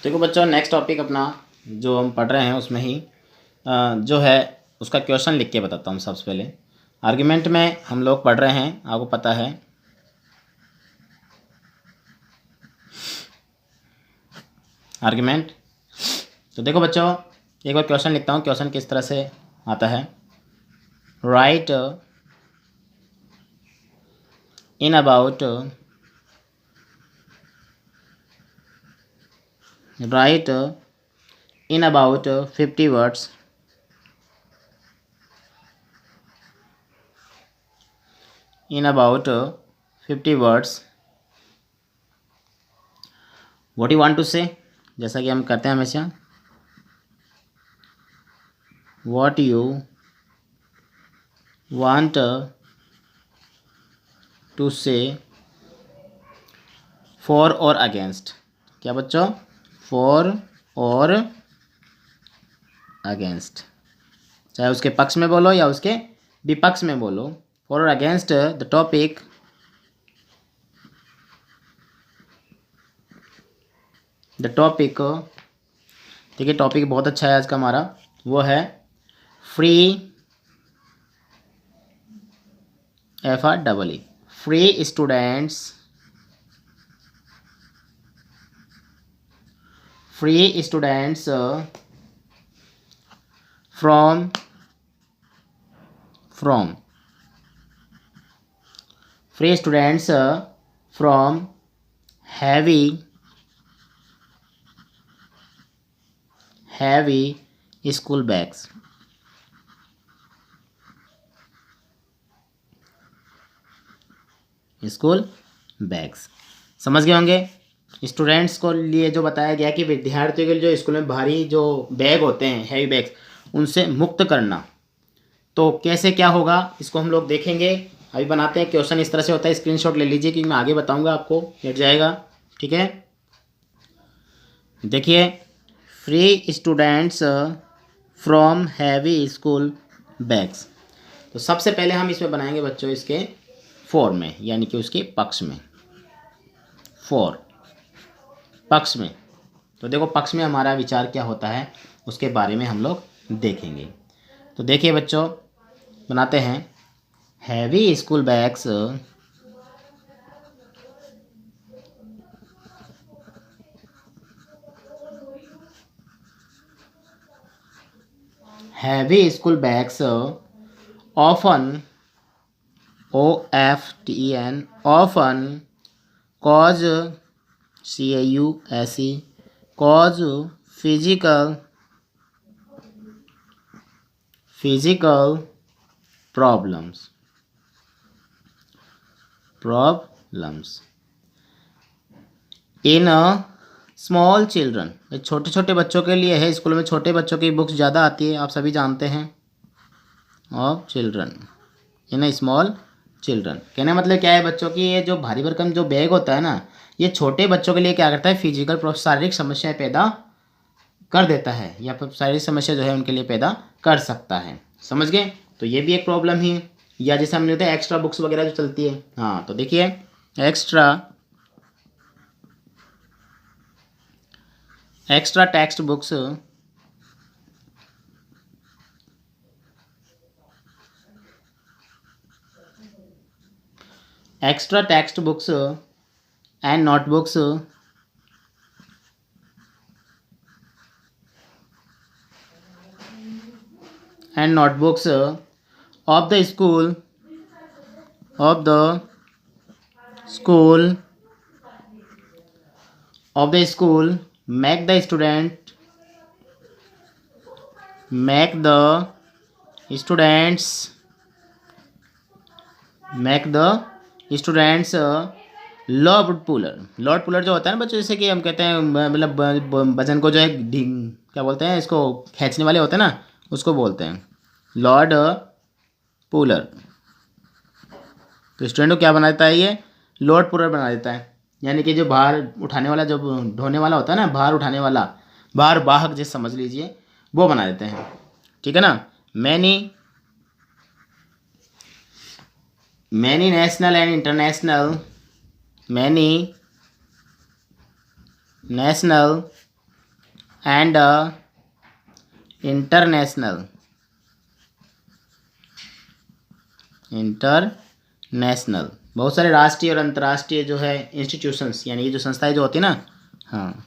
देखो बच्चों, next topic अपना जो हम पढ़ रहे हैं उसमें ही जो है उसका क्वेश्चन लिख के बताता हूँ। सबसे पहले आर्ग्यूमेंट में हम लोग पढ़ रहे हैं, आपको पता है। आर्ग्यूमेंट, तो देखो बच्चों, एक बार क्वेश्चन लिखता हूँ। क्वेश्चन किस तरह से आता है। Right in about write in about 50 words in about 50 words what you want to say, जैसा कि हम करते हैं हमेशा। what you want to say for or against। क्या बच्चों? for और against, चाहे उसके पक्ष में बोलो या उसके विपक्ष में बोलो। for or against the topic देखिए टॉपिक बहुत अच्छा है आज का हमारा, वो है free FREE free students from free students from heavy school bags. समझ गए होंगे। स्टूडेंट्स को लिए जो बताया गया कि विद्यार्थियों के लिए जो स्कूल में भारी जो बैग होते हैं, हैवी बैग्स, उनसे मुक्त करना। तो कैसे क्या होगा इसको हम लोग देखेंगे। अभी बनाते हैं। क्वेश्चन इस तरह से होता है, स्क्रीनशॉट ले लीजिए क्योंकि मैं आगे बताऊंगा, आपको मिल जाएगा। ठीक है, देखिए, free students from heavy school bags. तो सबसे पहले हम इसमें बनाएंगे बच्चों इसके फॉर में, यानी कि उसके पक्ष में। फॉर पक्ष में, तो देखो पक्ष में हमारा विचार क्या होता है उसके बारे में हम लोग देखेंगे। तो देखिए बच्चों, बनाते हैं। Heavy school bags often often cause cause physical problems in small children. छोटे छोटे बच्चों के लिए है, स्कूल में छोटे बच्चों की बुक्स ज़्यादा आती है, आप सभी जानते हैं। Of children in small children, कहने का मतलब क्या है बच्चों की, ये जो भारी भरकम जो बैग होता है ना, ये छोटे बच्चों के लिए क्या करता है, फिजिकल शारीरिक समस्याएं पैदा कर देता है, या फिर शारीरिक समस्या जो है उनके लिए पैदा कर सकता है। समझ गए? तो ये भी एक प्रॉब्लम ही है। या जैसे हमने होता है एक्स्ट्रा बुक्स वगैरह जो चलती है, हाँ, तो देखिए extra text books and notebooks of the school make the students Lord puller जो होता है ना बच्चों, जैसे कि हम कहते हैं मतलब वजन को जो है क्या बोलते हैं, इसको खींचने वाले होते हैं ना, उसको बोलते हैं लॉर्ड पुलर। तो स्टूडेंट को क्या बना देता है, ये लॉर्ड पुलर बना देता है, यानी कि जो भार उठाने वाला, जो ढोने वाला होता है ना, भार उठाने वाला, भार वाहक जैसे समझ लीजिए, वो बना देते हैं। ठीक है ना। Many national and international and international बहुत सारे राष्ट्रीय और अंतर्राष्ट्रीय जो है इंस्टीट्यूशंस, यानी ये जो संस्थाएं जो होती है ना, हाँ,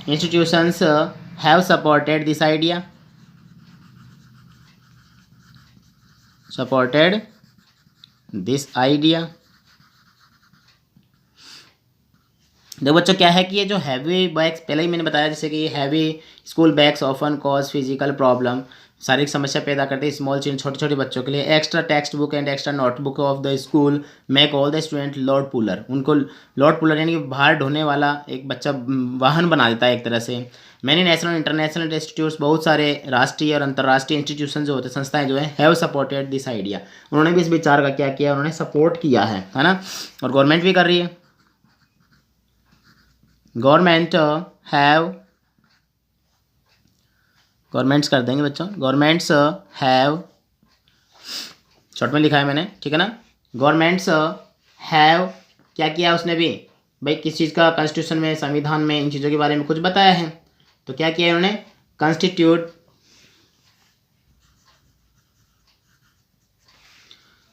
institutions have supported this idea, देखो बच्चों क्या है कि ये जो हैवी बैग्स, पहले ही मैंने बताया जैसे कि ये heavy school bags often cause physical problem, शारीरिक समस्या पैदा करते हैं स्मॉल चिल्ड्रन, छोटे छोटे बच्चों के लिए। Extra text book and extra notebook of the school make all the student load puller, उनको लोड पुलर यानी कि भार ढोने वाला एक बच्चा वाहन बना देता है एक तरह से। मैनी नेशनल इंटरनेशनल इंस्टीट्यूट्स, बहुत सारे राष्ट्रीय और अंतर्राष्ट्रीय इंस्टीट्यूशन जो होते हैं, संस्थाएं जो है, हैव सपोर्टेड दिस आइडिया, उन्होंने भी इस विचार का क्या किया, उन्होंने सपोर्ट किया है ना, और गवर्नमेंट भी कर रही है। गवर्नमेंट्स कर देंगे बच्चों, गवर्नमेंट्स हैव, शॉर्ट में लिखा है मैंने, ठीक है ना। गवर्नमेंट्स हैव क्या किया उसने भी, भाई किस चीज़ का, कॉन्स्टिट्यूशन में, संविधान में इन चीज़ों के बारे में कुछ बताया है, तो क्या किया उन्होंने, कॉन्स्टिट्यूट,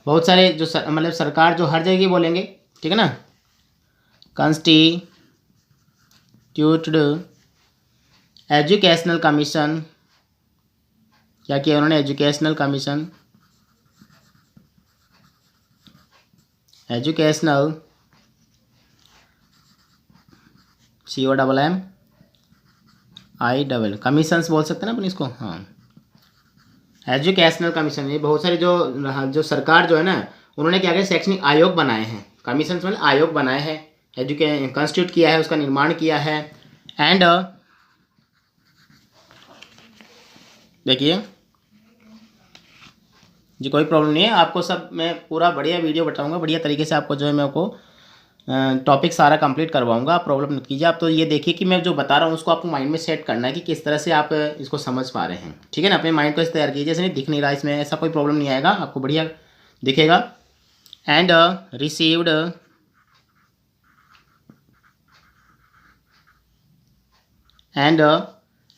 बहुत सारे जो मतलब सरकार जो हर जगह बोलेंगे, ठीक है ना, कॉन्स्टिट्यूटेड एजुकेशनल कमीशन, क्या किया उन्होंने, educational commission, educational COMMISSION commissions बोल सकते हैं ना अपन इसको, हाँ, एजुकेशनल कमीशन। ये बहुत सारे जो सरकार जो है ना, उन्होंने क्या किया, शैक्षणिक आयोग बनाए हैं, कमीशन मतलब आयोग बनाए हैं, कॉन्स्टिट्यूट किया है, उसका निर्माण किया है। एंड देखिए जी, कोई प्रॉब्लम नहीं है, आपको सब मैं पूरा बढ़िया वीडियो बताऊंगा, बढ़िया तरीके से आपको जो है मैं आपको टॉपिक सारा कंप्लीट करवाऊंगा, आप प्रॉब्लम मत कीजिए। आप तो ये देखिए कि मैं जो बता रहा हूँ उसको आपको माइंड में सेट करना है कि किस तरह से आप इसको समझ पा रहे हैं, ठीक है ना। अपने माइंड को इस तैयार कीजिए, जैसे नहीं दिख नहीं रहा इसमें, ऐसा कोई प्रॉब्लम नहीं आएगा, आपको बढ़िया दिखेगा। एंड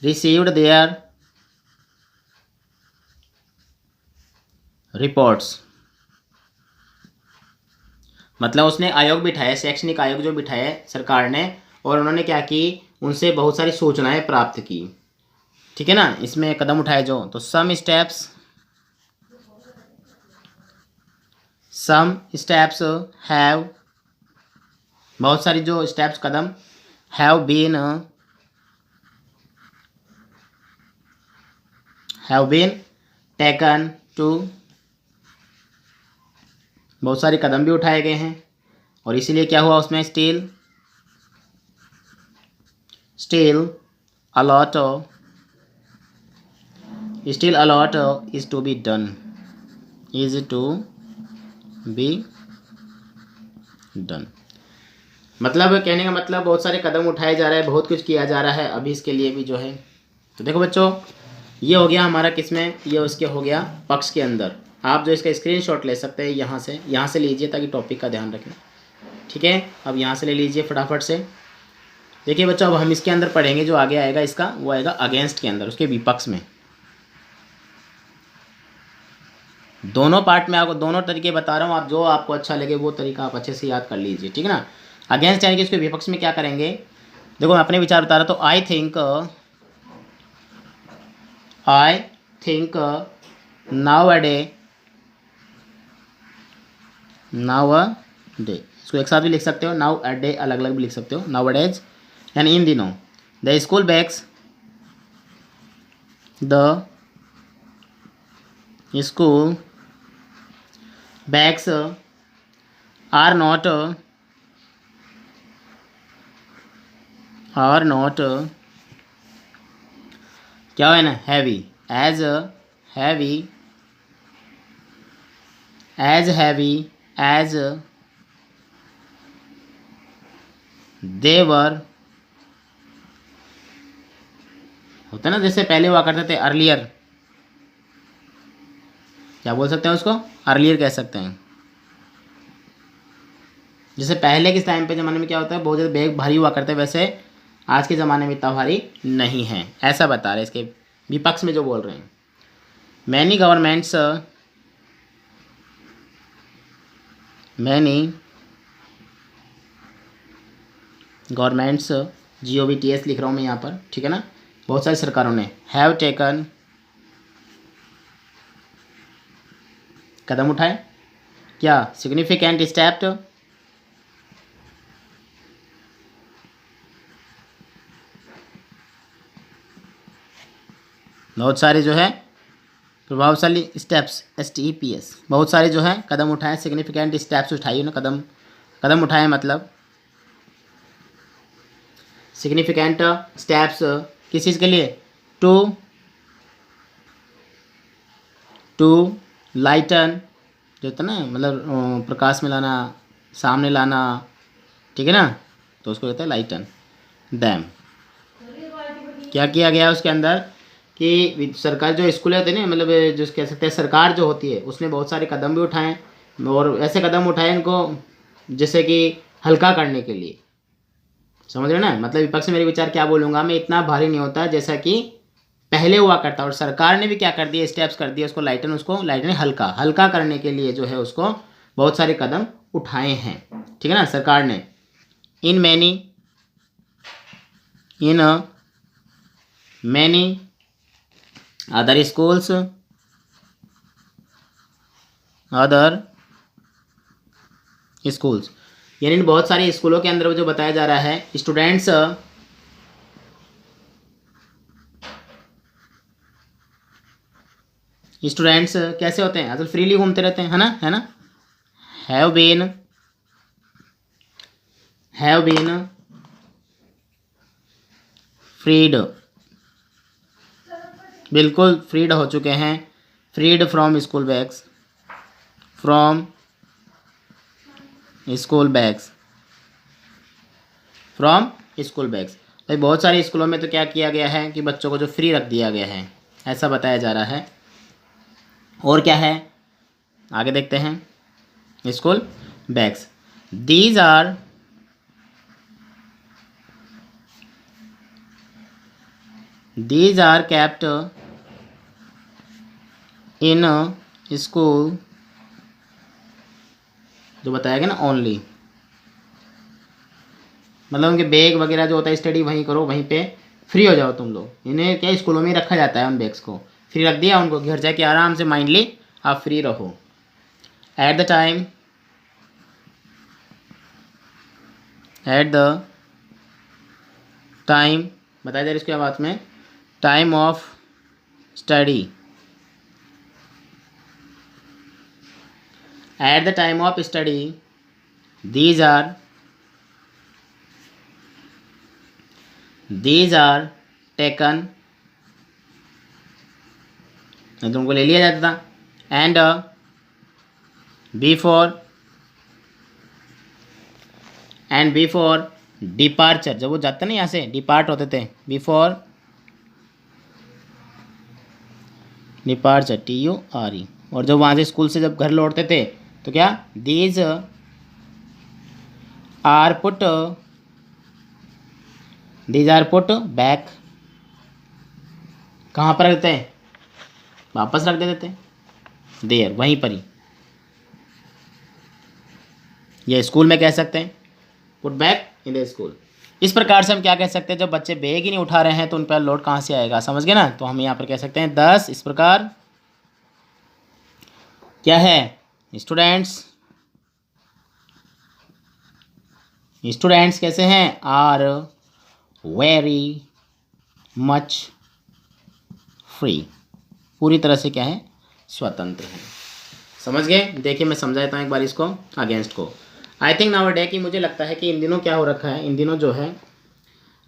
रिसीव्ड देयर रिपोर्ट्स, मतलब उसने आयोग बिठाया, शैक्षणिक आयोग जो बिठाया सरकार ने, और उन्होंने क्या की, उनसे बहुत सारी सूचनाएं प्राप्त की, ठीक है ना, इसमें कदम उठाए जो, तो सम स्टेप्स हैव, बहुत सारी जो स्टेप्स कदम, हैव बीन टेकन टू, बहुत सारे कदम भी उठाए गए हैं, और इसीलिए क्या हुआ उसमें, still a lot is to be done, मतलब कहने का मतलब बहुत सारे कदम उठाए जा रहे हैं, बहुत कुछ किया जा रहा है अभी इसके लिए भी जो है। तो देखो बच्चों, ये हो गया हमारा किसमें, ये उसके हो गया पक्ष के अंदर। आप जो इसका स्क्रीनशॉट ले सकते हैं, यहाँ से लीजिए ताकि टॉपिक का ध्यान रखें, ठीक है। अब यहाँ से ले लीजिए फटाफट से। देखिए बच्चों, अब हम इसके अंदर पढ़ेंगे, जो आगे आएगा इसका वो आएगा अगेंस्ट के अंदर, उसके विपक्ष में। दोनों पार्ट में आपको दोनों तरीके बता रहा हूँ, आप जो आपको अच्छा लगे वो तरीका आप अच्छे से याद कर लीजिए, ठीक है ना। अगेंस्ट यानी कि उसके विपक्ष में क्या करेंगे, देखो मैं अपने विचार बता रहा, तो I think now a day, इसको एक साथ भी लिख सकते हो, नाउ अ डे अलग अलग भी लिख सकते हो, नाउ अ डेज यानी इन दिनों, the school bags are not क्या है ना, हैवी एज देवर, होता ना, जैसे पहले हुआ करते थे अर्लियर, क्या बोल सकते हैं उसको, अर्लियर कह सकते हैं। जैसे पहले के टाइम पे ज़माने में क्या होता है, बहुत ज़्यादा बैग भारी हुआ करते हैं, वैसे आज के ज़माने में इतना भारी नहीं है, ऐसा बता रहे हैं इसके विपक्ष में जो बोल रहे हैं। मैनी गवर्नमेंट्स GOVTS लिख रहा हूँ मैं यहाँ पर, ठीक है ना। बहुत सारी सरकारों ने हैव टेकन, कदम उठाए, क्या, सिग्निफिकेंट स्टेप, बहुत सारे जो है प्रभावशाली स्टेप्स, STEPS, बहुत सारे जो है कदम उठाए, सिग्निफिकेंट स्टेप्स उठाइए ना, कदम उठाए मतलब सिग्निफिकेंट स्टेप्स किस चीज़ के लिए, टू लाइटन, जो होता ना मतलब प्रकाश में लाना, सामने लाना, ठीक है ना, तो उसको कहते हैं लाइटन दैम। क्या किया गया उसके अंदर कि सरकार जो स्कूल होते हैं ना, मतलब जो कह सकते हैं सरकार जो होती है, उसने बहुत सारे कदम भी उठाए, और ऐसे कदम उठाए इनको जैसे कि हल्का करने के लिए, समझ रहे ना। मतलब विपक्ष में मेरे विचार क्या बोलूँगा मैं, इतना भारी नहीं होता जैसा कि पहले हुआ करता, और सरकार ने भी क्या कर दिया, स्टेप्स कर दिए उसको लाइटन हल्का करने के लिए जो है उसको बहुत सारे कदम उठाए हैं, ठीक है ना, सरकार ने। इन मैनी अदर स्कूल्स, यानी इन बहुत सारे स्कूलों के अंदर जो बताया जा रहा है, स्टूडेंट्स कैसे होते हैं, आजकल फ्रीली घूमते रहते हैं, है ना, हैव बीन फ्रीड, बिल्कुल फ्रीड हो चुके हैं, फ्रीड फ्रॉम स्कूल बैग्स, भाई बहुत सारे स्कूलों में तो क्या किया गया है कि बच्चों को जो फ्री रख दिया गया है, ऐसा बताया जा रहा है। और क्या है, आगे देखते हैं। School bags, these are kept in school, जो बताया गया ना ओनली, मतलब उनके बैग वगैरह जो होता है, स्टडी वहीं करो, वहीं पे फ्री हो जाओ तुम लोग। इन्हें क्या स्कूलों में ही रखा जाता है, उन बैग्स को फ्री रख दिया, उनको घर जाके आराम से माइंडली आप फ्री रहो। एट द टाइम बताया जा रहा है इसके बाद में, time of study, at the time of study these are taken, तुमको ले लिया जाता था, एंड बिफोर डिपार्चर, जब वो जाते ना यहाँ से डिपार्ट होते थे, बिफोर डिपार्चर TURE, और जब वहाँ से स्कूल से जब घर लौटते थे तो क्या, दीज आर पुट बैक, कहाँ पर रखते हैं, वापस रख देते थे, देर, वहीं पर ही, ये स्कूल में कह सकते हैं, put back in the school. इस प्रकार से हम क्या कह सकते हैं, जब बच्चे बैग ही नहीं उठा रहे हैं तो उन पर लोड कहाँ से आएगा, समझ गए ना। तो हम यहाँ पर कह सकते हैं 10, इस प्रकार क्या है, स्टूडेंट्स कैसे हैं, आर वेरी मच फ्री, पूरी तरह से क्या है, स्वतंत्र हैं, समझ गए। देखिए मैं समझा देता हूँ एक बार इसको, अगेंस्ट को। आई थिंक नाउ डे कि मुझे लगता है कि इन दिनों क्या हो रखा है, इन दिनों जो है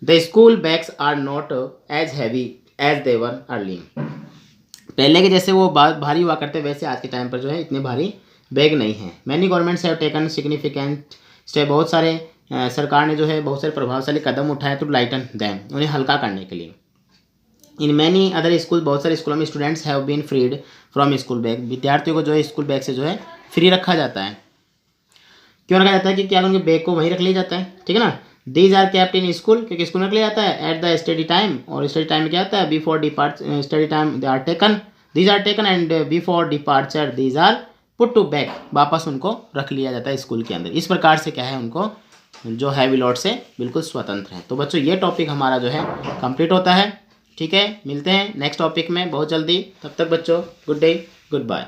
the school bags are not as heavy as they were early, पहले के जैसे वो भारी हुआ करते वैसे आज के टाइम पर जो है इतने भारी बैग नहीं है। Many governments have taken significant step, बहुत सारे सरकार ने जो है बहुत सारे प्रभावशाली कदम उठाए टू लाइटन दैम, उन्हें हल्का करने के लिए। इन मैनी अदर स्कूल, बहुत सारे स्कूलों में students have been freed from school bag, विद्यार्थियों को जो है स्कूल बैग से जो है फ्री रखा जाता है। क्यों रखा जाता है कि क्या उनके बैग को वहीं रख लिया जाता है, ठीक है ना। These are kept in school, क्योंकि स्कूल में रख लिया जाता है एट द स्टडी टाइम, और स्टडी टाइम में क्या होता है before depart study time they are taken, these are taken and before departure these are put to back, वापस उनको रख लिया जाता है स्कूल के अंदर। इस प्रकार से क्या है उनको जो हैवी लोड से बिल्कुल स्वतंत्र है। तो बच्चों ये टॉपिक हमारा जो है कंप्लीट होता है, ठीक है। मिलते हैं नेक्स्ट टॉपिक में बहुत जल्दी, तब तक बच्चों गुड डे गुड बाय।